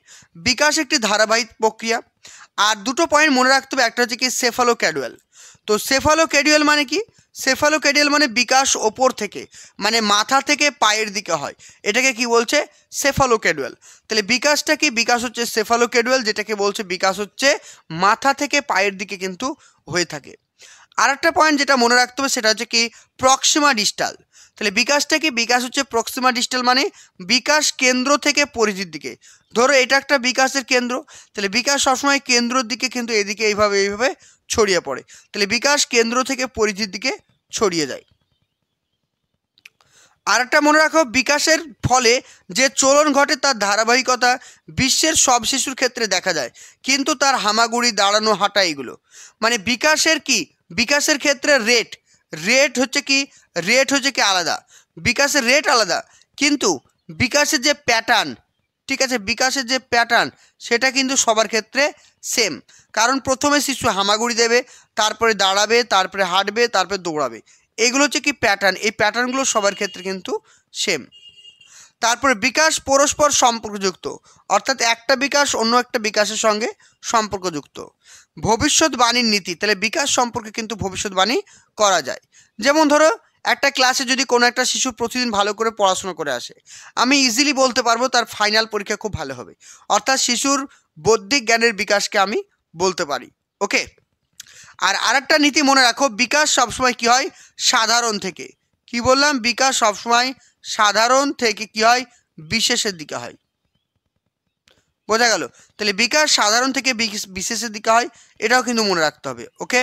বিকাশ একটি ধারাবাহিক প্রক্রিয়া। আর দুটো পয়েন্ট মনে রাখতে হবে, একটা হচ্ছে কি সেফালোক্যাডুয়াল। তো সেফালোক্যাডুয়াল মানে কি? সেফালোক্যাডুয়াল মানে বিকাশ ওপর থেকে, মানে মাথা থেকে পায়ের দিকে হয়, এটাকে কি বলছে? সেফালোক্যাডুয়াল। তাহলে বিকাশটা কি? বিকাশ হচ্ছে সেফালোক্যাডুয়াল, যেটাকে বলছে বিকাশ হচ্ছে মাথা থেকে পায়ের দিকে কিন্তু হয়ে থাকে। আর একটা পয়েন্ট যেটা মনে রাখতে হবে সেটা হচ্ছে কি প্রক্সিমা ডিস্টাল। তাহলে বিকাশটা কি? বিকাশ হচ্ছে প্রক্সিমা ডিস্টাল, মানে বিকাশ কেন্দ্র থেকে পরিধির দিকে। ধরো এটা একটা বিকাশের কেন্দ্র, তাহলে বিকাশ সবসময় কেন্দ্রের দিকে কিন্তু এদিকে এইভাবে ছড়িয়ে পড়ে। তাহলে বিকাশ কেন্দ্র থেকে পরিধির দিকে ছড়িয়ে যায়। আর একটা মনে রাখো, বিকাশের ফলে যে চলন ঘটে তার ধারাবাহিকতা বিশ্বের সব শিশুর ক্ষেত্রে দেখা যায়, কিন্তু তার হামাগুড়ি, দাঁড়ানো, হাঁটা, এগুলো মানে বিকাশের কি? বিকাশের ক্ষেত্রে রেট হচ্ছে কি আলাদা, বিকাশের রেট আলাদা, কিন্তু বিকাশের যে প্যাটার্ন, ঠিক আছে, বিকাশের যে প্যাটার্ন সেটা কিন্তু সবার ক্ষেত্রে সেম। কারণ প্রথমে শিশু হামাগুড়ি দেবে, তারপরে দাঁড়াবে, তারপরে হাঁটবে, তারপরে দৌড়াবে, এগুলো হচ্ছে কি প্যাটার্ন। এই প্যাটার্নগুলো সবার ক্ষেত্রে কিন্তু সেম। তারপরে বিকাশ পরস্পর সম্পর্কযুক্ত, অর্থাৎ একটা বিকাশ অন্য একটা বিকাশের সঙ্গে সম্পর্কযুক্ত। ভবিষ্যৎবাণীর নীতি, তাহলে বিকাশ সম্পর্কে কিন্তু ভবিষ্যৎবাণী করা যায়। যেমন ধরো একটা ক্লাসে যদি কোনো একটা শিশু প্রতিদিন ভালো করে পড়াশোনা করে আসে, আমি ইজিলি বলতে পারবো তার ফাইনাল পরীক্ষা খুব ভালো হবে, অর্থাৎ শিশুর বৌদ্ধিক জ্ঞানের বিকাশকে আমি বলতে পারি। ওকে, আর আরেকটা নীতি মনে রাখো, বিকাশ সবসময় কি হয়? সাধারণ থেকে। কি বললাম? বিকাশ সবসময় সাধারণ থেকে কি হয়? বিশেষের দিকে হয়। বোঝা গেল? তাহলে বিকাশ সাধারণ থেকে বিশেষের দিকে হয়, এটাও কিন্তু মনে রাখতে হবে। ওকে,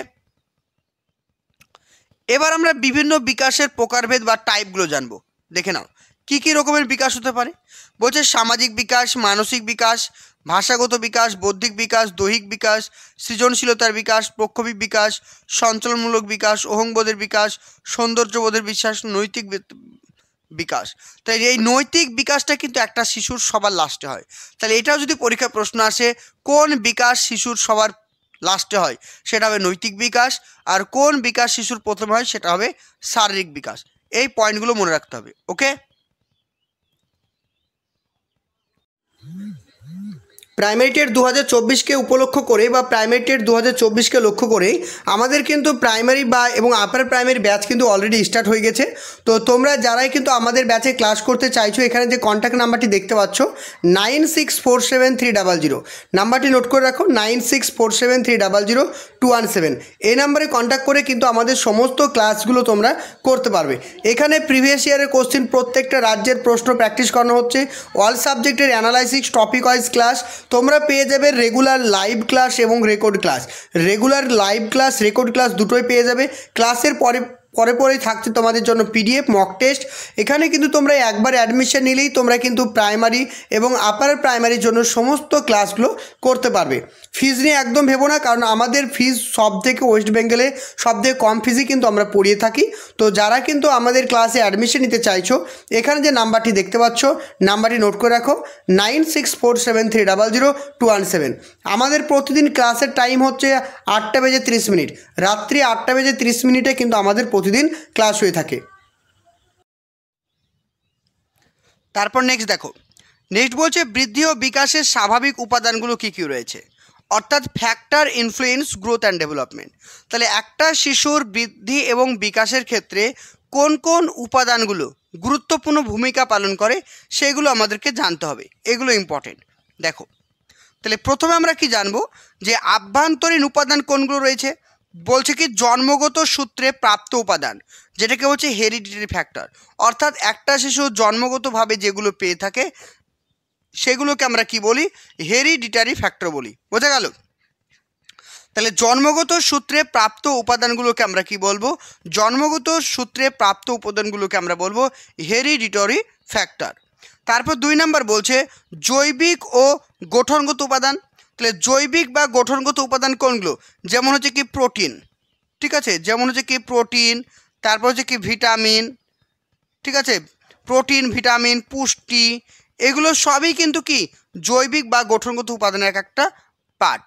এবার আমরা বিভিন্ন বিকাশের প্রকারভেদ বা টাইপগুলো জানবো। দেখে নাও কি কি রকমের বিকাশ হতে পারে। বলছে সামাজিক বিকাশ, মানসিক বিকাশ, ভাষাগত বিকাশ, বৌদ্ধিক বিকাশ, দৈহিক বিকাশ, সৃজনশীলতার বিকাশ, প্রক্ষোভিক বিকাশ, সঞ্চালনমূলক বিকাশ, অহংবোধের বিকাশ, সৌন্দর্যবোধের বিকাশ, নৈতিক বিকাশ। তাই এই নৈতিক বিকাশটা কিন্তু একটা শিশুর সবার লাস্টে হয়। তাহলে এটাও যদি পরীক্ষার প্রশ্ন আসে, কোন বিকাশ শিশুর সবার লাস্টে হয়, সেটা হবে নৈতিক বিকাশ। আর কোন বিকাশ শিশুর প্রথমে হয়, সেটা হবে শারীরিক বিকাশ। এই পয়েন্টগুলো মনে রাখতে হবে। ওকে, প্রাইমারি টেট 2024কে উপলক্ষ করে বা প্রাইমারি টেট 2024কে লক্ষ্য করে আমাদের কিন্তু প্রাইমারি বা এবং আপার প্রাইমারি ব্যাচ কিন্তু অলরেডি স্টার্ট হয়ে গেছে। তো তোমরা যারাই কিন্তু আমাদের ব্যাচে ক্লাস করতে চাইছো, এখানে যে কন্ট্যাক্ট নাম্বারটি দেখতে পাচ্ছ 96473000, নাম্বারটি নোট করে রাখো, 9647300217। এই নাম্বারে কন্ট্যাক্ট করে কিন্তু আমাদের সমস্ত ক্লাসগুলো তোমরা করতে পারবে। এখানে প্রিভিয়াস ইয়ারের কোশ্চেন, প্রত্যেকটা রাজ্যের প্রশ্ন প্র্যাকটিস করানো হচ্ছে, অল সাবজেক্টের অ্যানালাইসিস, টপিক ওয়াইজ ক্লাস তোমরা পেয়ে যাবে, রেগুলার লাইভ ক্লাস এবং record class. Regular live class, record class দুটোই পেয়ে যাবে। ক্লাসের পরেই থাকছে তোমাদের জন্য পিডিএফ, মক টেস্ট। এখানে কিন্তু তোমরা একবার অ্যাডমিশন নিলেই তোমরা কিন্তু প্রাইমারি এবং আপার প্রাইমারির জন্য সমস্ত ক্লাসগুলো করতে পারবে। ফিজ নিয়ে একদম ভেবো না, কারণ আমাদের ফিজ সব থেকে ওয়েস্ট বেঙ্গলে সবথেকে কম ফিজই কিন্তু আমরা পড়িয়ে থাকি। তো যারা কিন্তু আমাদের ক্লাসে অ্যাডমিশন নিতে চাইছো, এখানে যে নাম্বারটি দেখতে পাচ্ছ, নাম্বারটি নোট করে রাখো, 9647300217। আমাদের প্রতিদিন ক্লাসের টাইম হচ্ছে 8:30, রাত্রি 8:30 কিন্তু আমাদের প্রতিদিন ক্লাস হয়ে থাকে। তারপর নেক্সট দেখো, নেক্সট বলছে বৃদ্ধি ও বিকাশের স্বাভাবিক উপাদানগুলো কী কী রয়েছে, অর্থাৎ factor influence growth and development. তাহলে একটা শিশুর বৃদ্ধি এবং বিকাশের ক্ষেত্রে কোন কোন উপাদানগুলো গুরুত্বপূর্ণ ভূমিকা পালন করে, সেগুলো আমাদেরকে জানতে হবে। এগুলো ইম্পর্টেন্ট। দেখো, তাহলে প্রথমে আমরা কি জানবো যে আভ্যন্তরীণ উপাদান কোনগুলো রয়েছে। বলছে কি জন্মগত সূত্রে প্রাপ্ত উপাদান, যেটাকে হচ্ছে হেরিডিটারি ফ্যাক্টর, অর্থাৎ একটা শিশু জন্মগতভাবে যেগুলো পেয়ে থাকে সেগুলোকে আমরা কি বলি, হেরিডিটারি ফ্যাক্টর বলি। বোঝা গেল? তাহলে জন্মগত সূত্রে প্রাপ্ত উপাদানগুলোকে আমরা কি বলবো, জন্মগত সূত্রে প্রাপ্ত উপাদানগুলোকে আমরা বলবো হেরিডিটারি ফ্যাক্টর। তারপর 2 নম্বর বলছে জৈবিক ও গঠনগত উপাদান। তাহলে জৈবিক বা গঠনগত উপাদান কোনগুলো, যেমন হচ্ছে কি প্রোটিন, ঠিক আছে, যেমন হচ্ছে কি প্রোটিন, তারপর হচ্ছে কি ভিটামিন, ঠিক আছে, প্রোটিন, ভিটামিন, পুষ্টি, এগুলো সবই কিন্তু কি জৈবিক বা গঠনগত উপাদানের একটা পার্ট।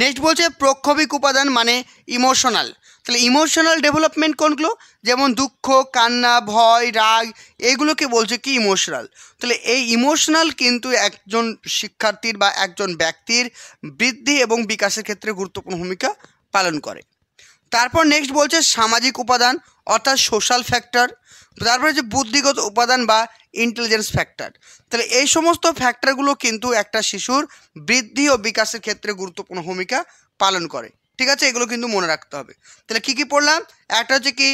নেক্সট বলছে প্রক্ষোভিক উপাদান মানে ইমোশনাল। তাহলে ইমোশনাল ডেভেলপমেন্ট কোনগুলো, যেমন দুঃখ, কান্না, ভয়, রাগ, এইগুলোকে বলছে কি ইমোশনাল। তাহলে এই ইমোশনাল কিন্তু একজন শিক্ষার্থীর বা একজন ব্যক্তির বৃদ্ধি এবং বিকাশের ক্ষেত্রে গুরুত্বপূর্ণ ভূমিকা পালন করে। তারপর নেক্সট বলছে সামাজিক উপাদান, অর্থাৎ সোশ্যাল ফ্যাক্টর। তারপরে যে বুদ্ধিগত উপাদান বা ইন্টেলিজেন্স ফ্যাক্টর। তাহলে এই সমস্ত ফ্যাক্টরগুলো কিন্তু একটা শিশুর বৃদ্ধি ও বিকাশের ক্ষেত্রে গুরুত্বপূর্ণ ভূমিকা পালন করে। ঠিক আছে, এগুলো কিন্তু মনে রাখতে হবে। তাহলে কী কী পড়লাম, একটা হচ্ছে কি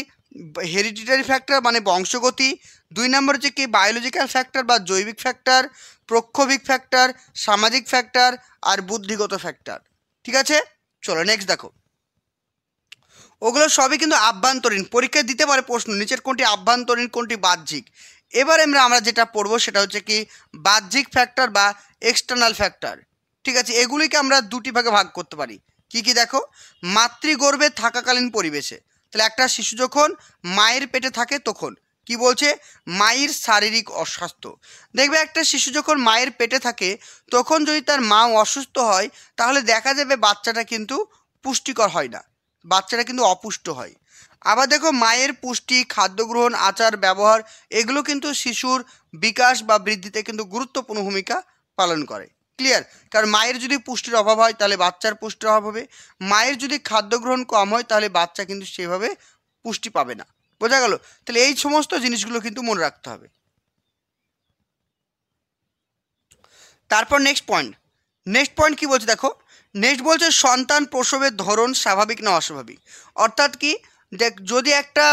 হেরিডিটারি ফ্যাক্টর মানে বংশগতি, 2 নম্বর হচ্ছে কি বায়োলজিক্যাল ফ্যাক্টর বা জৈবিক ফ্যাক্টর, প্রক্ষোভিক ফ্যাক্টর, সামাজিক ফ্যাক্টর আর বুদ্ধিগত ফ্যাক্টর। ঠিক আছে, চলো নেক্সট দেখো। ওগুলো সবই কিন্তু আভ্যন্তরীণ, পরীক্ষায় দিতে পারে প্রশ্ন, নিচের কোনটি আভ্যন্তরীণ কোনটি বাহ্যিক। এবারে আমরা যেটা পড়বো সেটা হচ্ছে কি বাহ্যিক ফ্যাক্টর বা এক্সটার্নাল ফ্যাক্টর। ঠিক আছে, এগুলিকে আমরা দুটি ভাগে ভাগ করতে পারি। কি কি দেখো, মাতৃগর্ভে থাকাকালীন পরিবেশে। তাহলে একটা শিশু যখন মায়ের পেটে থাকে তখন কি বলছে, মায়ের শারীরিক অস্বাস্থ্য। দেখবে একটা শিশু যখন মায়ের পেটে থাকে তখন যদি তার মা অসুস্থ হয় তাহলে দেখা যাবে বাচ্চাটা কিন্তু পুষ্টিকর হয় না, বাচ্চারা কিন্তু অপুষ্ট হয়। আবার দেখো মায়ের পুষ্টি, খাদ্য গ্রহণ, আচার ব্যবহার, এগুলো কিন্তু শিশুর বিকাশ বা বৃদ্ধিতে কিন্তু গুরুত্বপূর্ণ ভূমিকা পালন করে। ক্লিয়ার? কারণ মায়ের যদি পুষ্টির অভাব হয় তাহলে বাচ্চার পুষ্টির অভাব হবে, মায়ের যদি খাদ্য গ্রহণ কম হয় তাহলে বাচ্চা কিন্তু সেভাবে পুষ্টি পাবে না। বোঝা গেল? তাহলে এই সমস্ত জিনিসগুলো কিন্তু মনে রাখতে হবে। তারপর নেক্সট পয়েন্ট কি বলছে দেখো, নেক্সট বলছে সন্তান প্রসবের ধরন স্বাভাবিক না অস্বাভাবিক। অর্থাৎ কি দেখ, যদি একটা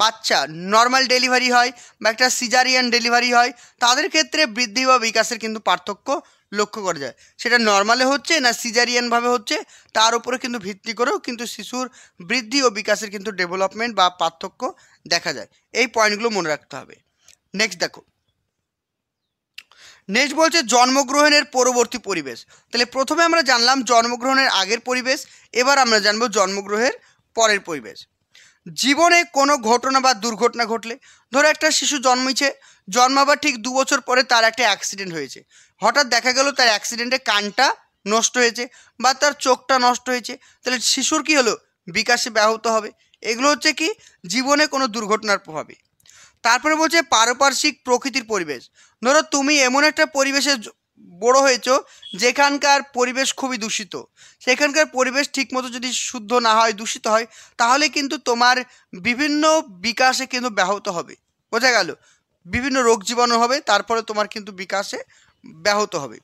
বাচ্চা নর্মাল ডেলিভারি হয় বা একটা সিজারিয়ান ডেলিভারি হয়, তাদের ক্ষেত্রে বৃদ্ধি বা বিকাশের কিন্তু পার্থক্য লক্ষ্য করা যায়। সেটা নর্মালে হচ্ছে না সিজারিয়ানভাবে হচ্ছে, তার উপরে কিন্তু ভিত্তি করেও কিন্তু শিশুর বৃদ্ধি ও বিকাশের কিন্তু ডেভেলপমেন্ট বা পার্থক্য দেখা যায়। এই পয়েন্টগুলো মনে রাখতে হবে। নেক্সট দেখো, নেক্সট বলছে জন্মগ্রহণের পরবর্তী পরিবেশ। তাহলে প্রথমে আমরা জানলাম জন্মগ্রহণের আগের পরিবেশ, এবার আমরা জানবো জন্মগ্রহণের পরের পরিবেশ। জীবনে কোনো ঘটনা বা দুর্ঘটনা ঘটলে, ধরো একটা শিশু জন্মেছে, জন্মাবার ঠিক 2 বছর পরে তার একটা অ্যাক্সিডেন্ট হয়েছে, হঠাৎ দেখা গেল তার অ্যাক্সিডেন্টে কানটা নষ্ট হয়েছে বা তার চোখটা নষ্ট হয়েছে, তাহলে শিশুর কি হলো, বিকাশে ব্যাহত হবে। এগুলো হচ্ছে কি জীবনে কোনো দুর্ঘটনার প্রভাবে। তারপরে বলছে পারিপার্শ্বিক প্রকৃতির পরিবেশ। ধরো তুমি এমন একটা পরিবেশে বড় হয়েছো যেখানকার পরিবেশ খুবই দূষিত, সেখানকার পরিবেশ ঠিকমতো যদি শুদ্ধ না হয়, দূষিত হয়, তাহলে কিন্তু তোমার বিভিন্ন বিকাশে কিন্তু ব্যাহত হবে। বোঝা গেল? বিভিন্ন রোগ জীবাণু হবে, তারপরে তোমার কিন্তু বিকাশে ব্যাহত হবে।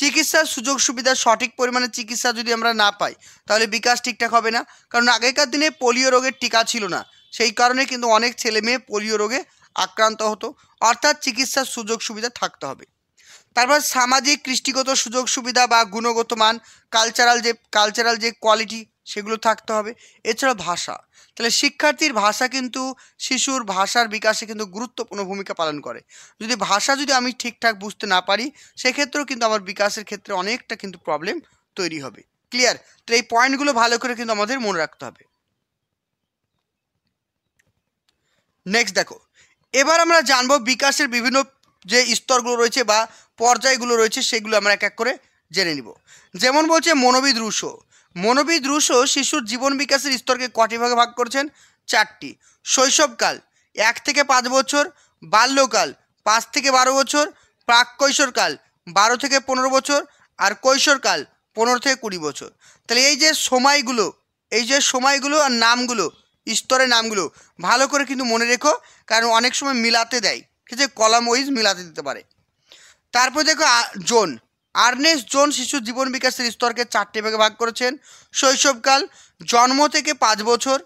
চিকিৎসার সুযোগ সুবিধা, সঠিক পরিমাণে চিকিৎসা যদি আমরা না পাই, তাহলে বিকাশ ঠিকঠাক হবে না। কারণ আগেকার দিনে পোলিও রোগের টিকা ছিল না, সেই কারণে কিন্তু অনেক ছেলে মেয়ে পোলিও রোগে আক্রান্ত হতো। অর্থাৎ চিকিৎসার সুযোগ সুবিধা থাকতে হবে। তারপর সামাজিক কৃষ্টিগত সুযোগ সুবিধা বা গুণগত মান, কালচারাল যে কোয়ালিটি, সেগুলো থাকতে হবে। এছাড়াও ভাষা, তাহলে শিক্ষার্থীর ভাষা কিন্তু শিশুর ভাষার বিকাশে কিন্তু গুরুত্বপূর্ণ ভূমিকা পালন করে। যদি আমি ঠিকঠাক বুঝতে না পারি, সেক্ষেত্রেও কিন্তু আমার বিকাশের ক্ষেত্রে অনেকটা কিন্তু প্রবলেম তৈরি হবে। ক্লিয়ার? তো এই পয়েন্টগুলো ভালো করে কিন্তু আমাদের মনে রাখতে হবে। নেক্সট দেখো, এবার আমরা জানবো বিকাশের বিভিন্ন যে স্তরগুলো রয়েছে বা পর্যায়গুলো রয়েছে, সেগুলো আমরা এক এক করে জেনে নিব। যেমন বলছে মনোবিদ রুশো শিশুর জীবন বিকাশের স্তরকে কটি ভাগে ভাগ করেছেন? 4টি। শৈশবকাল 1 থেকে 5 বছর, বাল্যকাল 5 থেকে 12 বছর, প্রাক কৈশোরকাল 12 থেকে 15 বছর, আর কৈশোরকাল 15 থেকে 20 বছর। তাহলে এই যে সময়গুলো আর নামগুলো, স্তরের নামগুলো ভালো করে কিন্তু মনে রেখো, কারণ অনেক সময় মিলাতে দেয়, ঠিক আছে, কলাম ওয়াইজ মিলাতে দিতে পারে। তারপর দেখো আর্নেস্ট জোন শিশুর জীবন বিকাশের স্তরকে 4টে ভাগে ভাগ করেছেন। শৈশবকাল জন্ম থেকে 5 বছর,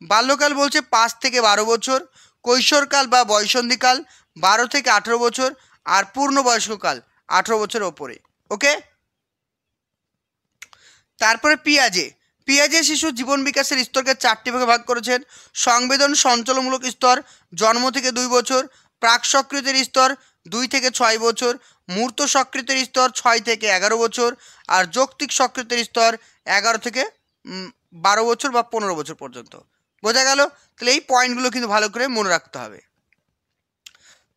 বাল্যকাল বলছে 5 থেকে 12 বছর, কৈশোরকাল বা বয়ঃসন্ধিকাল 12 থেকে 18 বছর, আর পূর্ণবয়স্ককাল 18 বছরের ওপরে। ওকে। তারপরে পিয়াজে শিশু জীবন বিকাশের স্তরকে 4টি ভাগে ভাগ করেছেন। সংবেদন সঞ্চালনমূলক স্তর জন্ম থেকে 2 বছর, প্রাক সক্রিয়তার স্তর 2 থেকে 6 বছর, মূর্ত সক্রিয়তার স্তর 6 থেকে 11 বছর, আর যৌক্তিক সক্রিয়তার স্তর 11 থেকে 12 বছর বা 15 বছর পর্যন্ত। বোঝা গেল? তাহলে এই পয়েন্টগুলো কিন্তু ভালো করে মনে রাখতে হবে।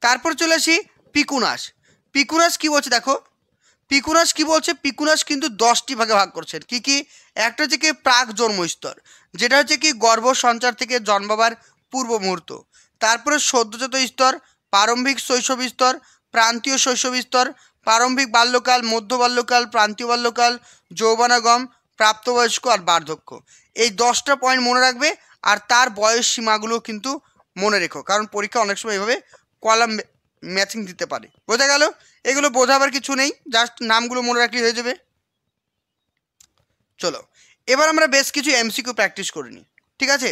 তারপর চলে আসি পিকুনাস কি বলছে দেখো, পিকুনাস কিন্তু 10টি ভাগে ভাগ করছেন। কি একটা হচ্ছে কি প্রাক জন্ম স্তর, যেটা হচ্ছে কি গর্ভ সঞ্চার থেকে জন্মাবার পূর্ব মুহূর্ত। তারপরে সদ্যজাত স্তর, প্রারম্ভিক শৈশব স্তর, প্রান্তীয় শৈশব স্তর, প্রারম্ভিক বাল্যকাল, মধ্য বাল্যকাল, প্রান্তীয় বাল্যকাল, যৌবনাগম, প্রাপ্তবয়স্ক আর বার্ধক্য। এই 10টা পয়েন্ট মনে রাখবে, আর তার বয়স সীমাগুলো কিন্তু মনে রেখো, কারণ পরীক্ষা অনেক সময় এভাবে কলাম ম্যাচিং দিতে পারে। বোঝা গেল? এগুলো বোঝাবার কিছু নেই, জাস্ট নামগুলো মনে রাখলে হয়ে যাবে। চলো এবার আমরা বেশ কিছু এমসিকিউ প্র্যাকটিস করে নিই, ঠিক আছে?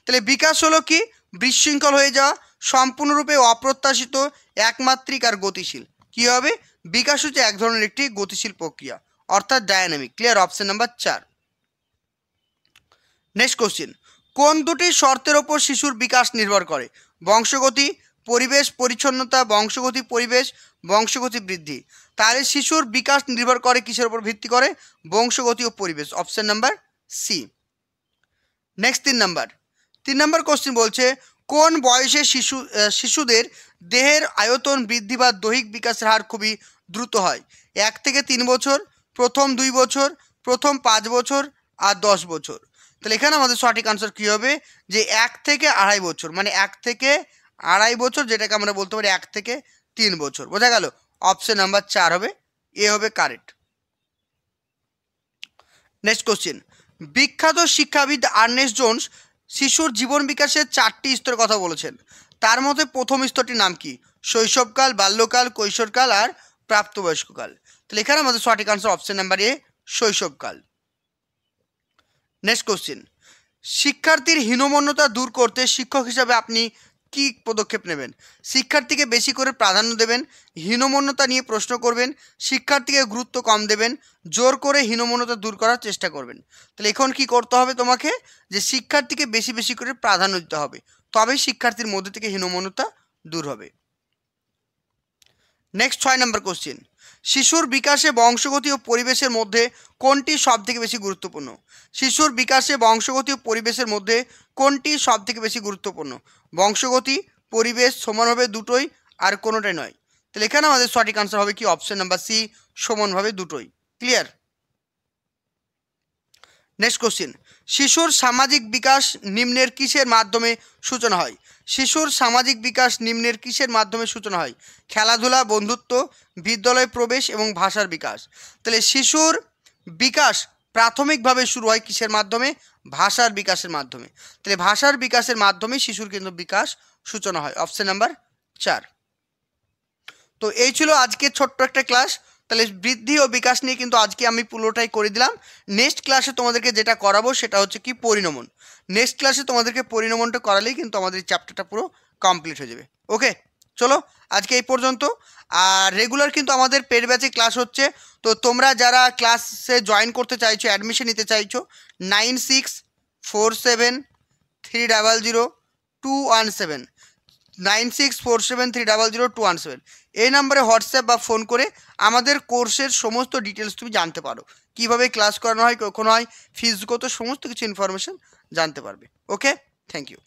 তাহলে বিকাশ হলো কি? বিশৃঙ্খল হয়ে যাওয়া, সম্পূর্ণরূপে অপ্রত্যাশিত, একমাত্রিক আর গতিশীল। কি হবে? বিকাশ হচ্ছে এক ধরনের একটি গতিশীল প্রক্রিয়া, অর্থাৎ dynamic. Clear? Option number 4। Next question, কোন দুটি শর্তের ওপর শিশুর বিকাশ নির্ভর করে? বংশগতি, পরিবেশ পরিচ্ছন্নতা, বংশগতি পরিবেশ, বংশগতি বৃদ্ধি। তাহলে শিশুর বিকাশ নির্ভর করে কিসের উপর ভিত্তি করে? বংশগতি ও পরিবেশ। Option number C. Next 3 number question বলছে, কোন বয়সে শিশুদের দেহের আয়তন বৃদ্ধি বা দৈহিক বিকাশের হার খুবই দ্রুত হয়? 1 থেকে 3 বছর, প্রথম 2 বছর, প্রথম 5 বছর, আর 10 বছর। তাহলে এখানে আমাদের সঠিক আনসার কী হবে? যে 1 থেকে 2.5 বছর, মানে 1 থেকে 2.5 বছর, যেটাকে আমরা বলতে পারি 1 থেকে 3 বছর। বোঝা গেল? অপশন নাম্বার 4 হবে, এ হবে কারেক্ট। নেক্সট কোশ্চেন, বিখ্যাত শিক্ষাবিদ আর্নেস্ট জোন্স শিশুর জীবন বিকাশের 4টি স্তরের কথা বলেছেন। তার মধ্যে প্রথম স্তরটির নাম কি? শৈশবকাল, বাল্যকাল, কৈশোরকাল আর প্রাপ্তবয়স্ককাল। তাহলে এখানে আমাদের সঠিক আনসার অপশন নাম্বার এ, শৈশবকাল। নেক্সট কোশ্চেন, শিক্ষার্থীর হীনমন্যতা দূর করতে শিক্ষক হিসাবে আপনি কি পদক্ষেপ নেবেন? শিক্ষার্থীকে বেশি করে প্রাধান্য দেবেন, হীনমন্যতা নিয়ে প্রশ্ন করবেন, শিক্ষার্থীকে গুরুত্ব কম দেবেন, জোর করে হীনমন্যতা দূর করার চেষ্টা করবেন। তাহলে এখন কি করতে হবে তোমাকে? যে শিক্ষার্থীকে বেশি বেশি করে প্রাধান্য দিতে হবে, তবেই শিক্ষার্থীর মধ্যে থেকে হীনমন্যতা দূর হবে। নেক্সট 6 নম্বর কোশ্চেন, শিশুর বিকাশে বংশগতি ও পরিবেশের মধ্যে কোনটি সবথেকে বেশি গুরুত্বপূর্ণ? শিশুর বিকাশে বংশগতি ও পরিবেশের মধ্যে কোনটি সবথেকে বেশি গুরুত্বপূর্ণ? বংশগতি, পরিবেশ সমানভাবে দুটোই, আর কোনোটাই নয়। তাহলে এখানে আমাদের সঠিক আনসার হবে কি? অপশন নাম্বার সি, সমানভাবে দুটোই। ক্লিয়ার? নেক্সট কোশ্চেন, শিশুর সামাজিক বিকাশ নিম্নের কিসের মাধ্যমে সূচনা হয়? শিশুর সামাজিক বিকাশ নিম্নের কিসের মাধ্যমে সূচনা হয়? খেলাধুলা, বন্ধুত্ব, বিদ্যালয় প্রবেশ এবং ভাষার বিকাশ। তাহলে শিশুর বিকাশ প্রাথমিকভাবে শুরু হয় কিসের মাধ্যমে? ভাষার বিকাশের মাধ্যমে। তাহলে ভাষার বিকাশের মাধ্যমে শিশুর কিন্তু বিকাশ সূচনা হয়। Option number 4। তো এই ছিল আজকে ছোট্ট একটা ক্লাস। তাহলে বৃদ্ধি ও বিকাশ নিয়ে কিন্তু আজকে আমি পুরোটাই করে দিলাম। নেক্সট ক্লাসে তোমাদেরকে যেটা করাবো সেটা হচ্ছে কি? পরিণমন। নেক্সট ক্লাসে তোমাদেরকে পরিণমনটা করালেই কিন্তু আমাদের এই চ্যাপ্টারটা পুরো কমপ্লিট হয়ে যাবে। ওকে, চলো আজকে এই পর্যন্ত। আর রেগুলার কিন্তু আমাদের পেড ব্যাচে ক্লাস হচ্ছে। তো তোমরা যারা ক্লাসে জয়েন করতে চাইছো, অ্যাডমিশন নিতে চাইছো, 9647300217 9647300217 এই নম্বরে হোয়াটসঅ্যাপ বা ফোন করে আমাদের কোর্সের সমস্ত ডিটেলস তুমি জানতে পারো। কিভাবে ক্লাস করানো হয়, কখন হয়, ফিজ কত, সমস্ত কিছু ইনফরমেশন জানতে পারবে। ওকে, থ্যাংক ইউ।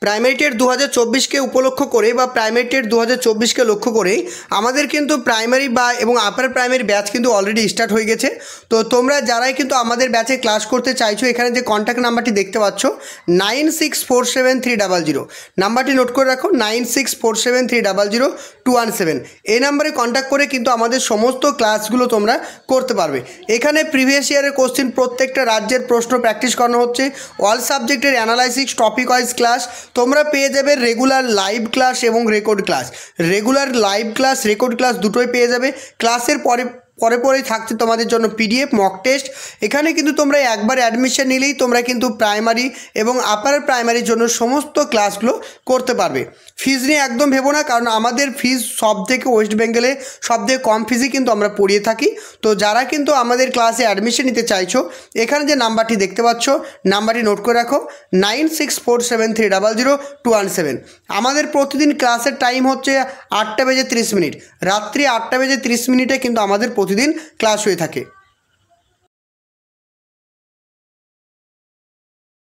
প্রাইমারি টেট 2024কে উপলক্ষ করে বা প্রাইমারি টেট 2024কে লক্ষ্য করে আমাদের কিন্তু প্রাইমারি বা এবং আপার প্রাইমারি ব্যাচ কিন্তু অলরেডি স্টার্ট হয়ে গেছে। তো তোমরা যারাই কিন্তু আমাদের ব্যাচে ক্লাস করতে চাইছো, এখানে যে কন্ট্যাক্ট নাম্বারটি দেখতে পাচ্ছ 9647300217 নাম্বারটি নোট করে রাখো, 9647300217 এই নাম্বারে কন্ট্যাক্ট করে কিন্তু আমাদের সমস্ত ক্লাসগুলো তোমরা করতে পারবে। এখানে প্রিভিয়াস ইয়ারের কোশ্চেন, প্রত্যেকটা রাজ্যের প্রশ্ন প্র্যাকটিস করানো হচ্ছে, অল সাবজেক্টের অ্যানালাইসিস, টপিক ওয়াইজ ক্লাস তোমরা পেয়ে যাবে, রেগুলার লাইভ ক্লাস এবং record class. Regular live class, record class দুটোই পেয়ে যাবে। ক্লাসের পরেই থাকছে তোমাদের জন্য পিডিএফ, মক টেস্ট। এখানে কিন্তু তোমরা একবার অ্যাডমিশন নিলেই তোমরা কিন্তু প্রাইমারি এবং আপার প্রাইমারির জন্য সমস্ত ক্লাসগুলো করতে পারবে। ফিজ নিয়ে একদম ভেবো না, কারণ আমাদের ফিজ সব থেকে ওয়েস্ট বেঙ্গলে সবথেকে কম ফিজই কিন্তু আমরা পড়িয়ে থাকি। তো যারা কিন্তু আমাদের ক্লাসে অ্যাডমিশন নিতে চাইছো, এখানে যে নাম্বারটি দেখতে পাচ্ছ, নাম্বারটি নোট করে রাখো, 9647300217। আমাদের প্রতিদিন ক্লাসের টাইম হচ্ছে 8টা বেজে 30 মিনিট, রাত্রি 8টা বেজে 30 মিনিটে কিন্তু আমাদের প্রতিদিন ক্লাস হয়ে থাকে।